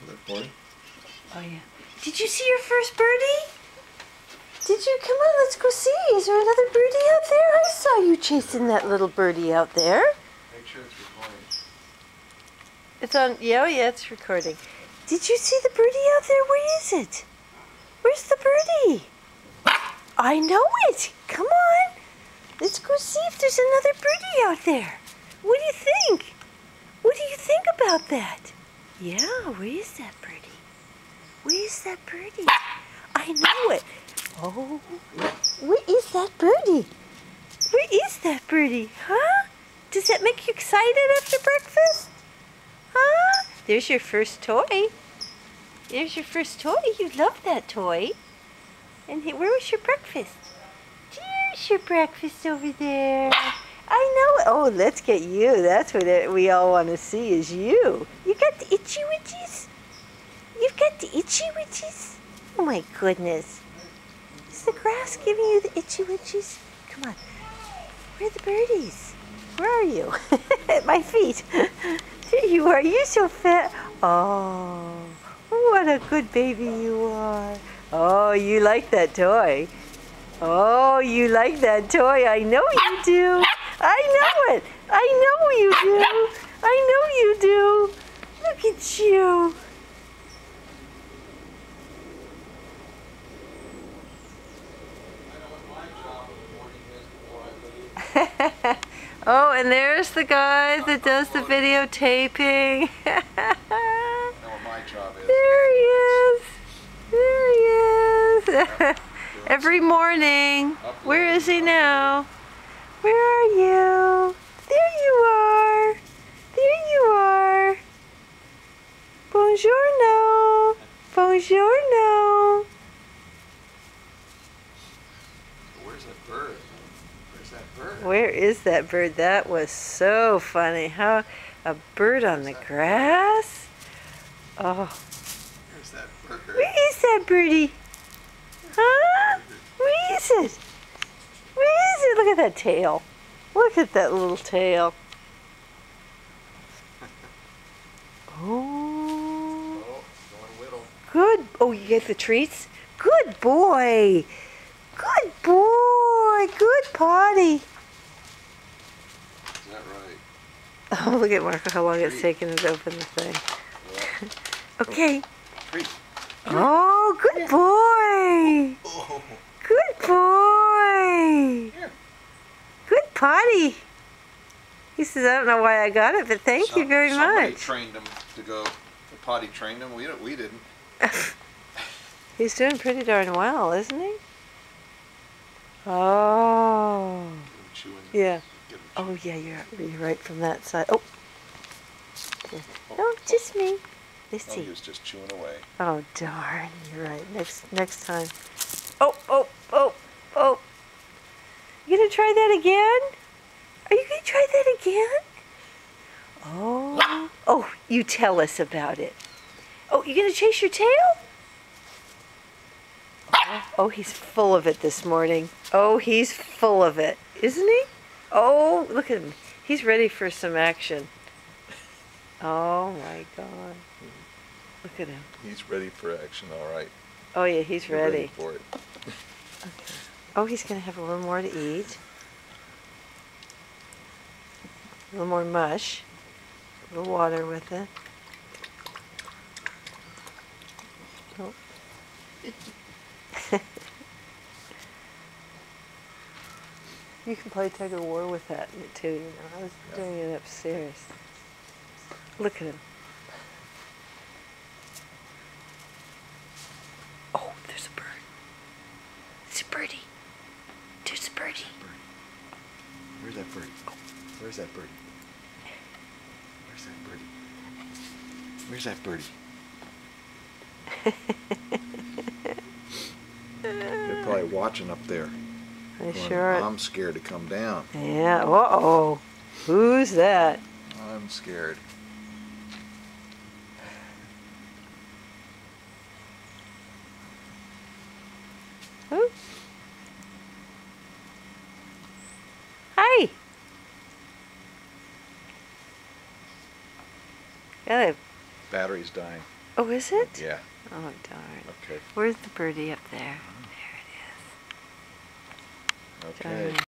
Is that 40? Oh, yeah. Did you see your first birdie? Did you? Come on, let's go see. Is there another birdie out there? I saw you chasing that little birdie out there. Make sure it's recording. It's on, yeah, it's recording. Did you see the birdie out there? Where is it? Where's the birdie? I know it. Come on. Let's go see if there's another birdie out there. What do you think? What do you think about that? Yeah, where is that birdie? Where is that birdie? I know it. Oh, where is that birdie? Where is that birdie? Huh? Does that make you excited after breakfast? Huh? There's your first toy. There's your first toy. You love that toy. And where was your breakfast? There's your breakfast over there. I know it. Oh, let's get you. That's what we all want to see is you. You got the itchy witchies? You've got the itchy witchies? Oh my goodness. Is the grass giving you the itchy witchies? Come on. Where are the birdies? Where are you? At my feet. There you are. You're so fat. Oh, what a good baby you are. Oh, you like that toy. Oh, you like that toy. I know you do. I know it. I know you do. I know you do. Look at you. Oh, and there's the guy that does the videotaping. There he is. There he is. Every morning. Where is he now? Where are you? There you are. There you are. Buongiorno. Buongiorno. Where's that bird? Where's that bird? Where is that bird? That was so funny. How a bird on the grass? Oh. Where's that bird? Where is that birdie? Huh? Where is it? Where is it? Look at that tail. Look at that little tail. Oh. Oh, going whittle. Good. Oh, you get the treats? Good boy. Good boy. Good potty. Is that right? Oh, look at Marco, how long it's taken to open the thing. Yeah. Okay. Treat. Oh, good boy. Oh. Good boy. Here. Good potty. He says, I don't know why I got it, but thank you very Somebody much. trained him to go. The potty trained him. We didn't. He's doing pretty darn well, isn't he? Oh. Give him chewing. Yeah. Give him chewing. Oh, yeah, you're right from that side. Oh. No, just me. Let's Oh, see. he was just chewing away. Oh, darn. You're right. Next time. Oh, oh, oh, oh. You gonna try that again? Are you gonna try that again? Oh. Oh, you tell us about it. Oh, you gonna chase your tail? Oh, he's full of it this morning. Oh, he's full of it. Isn't he? Oh, look at him. He's ready for some action. Oh, my God. Look at him. He's ready for action, all right. Oh, yeah, he's You're ready. for it. Okay. Oh, he's going to have a little more to eat. A little more mush. A little water with it. Oh. You can play tug of war with that too, you know. I was doing it upstairs. Look at him. Oh, there's a bird. It's a birdie. There's a birdie. Where's that birdie? Where's that birdie? Where's that birdie? Where's that birdie? They're probably watching up there. I Going, sure. I'm scared to come down. Yeah. Uh-oh. Who's that? I'm scared. Who? Hi. Got a Battery's dying. Oh, is it? Yeah. Oh, darn. Okay. Where's the birdie up there? There it is. Okay. Darn.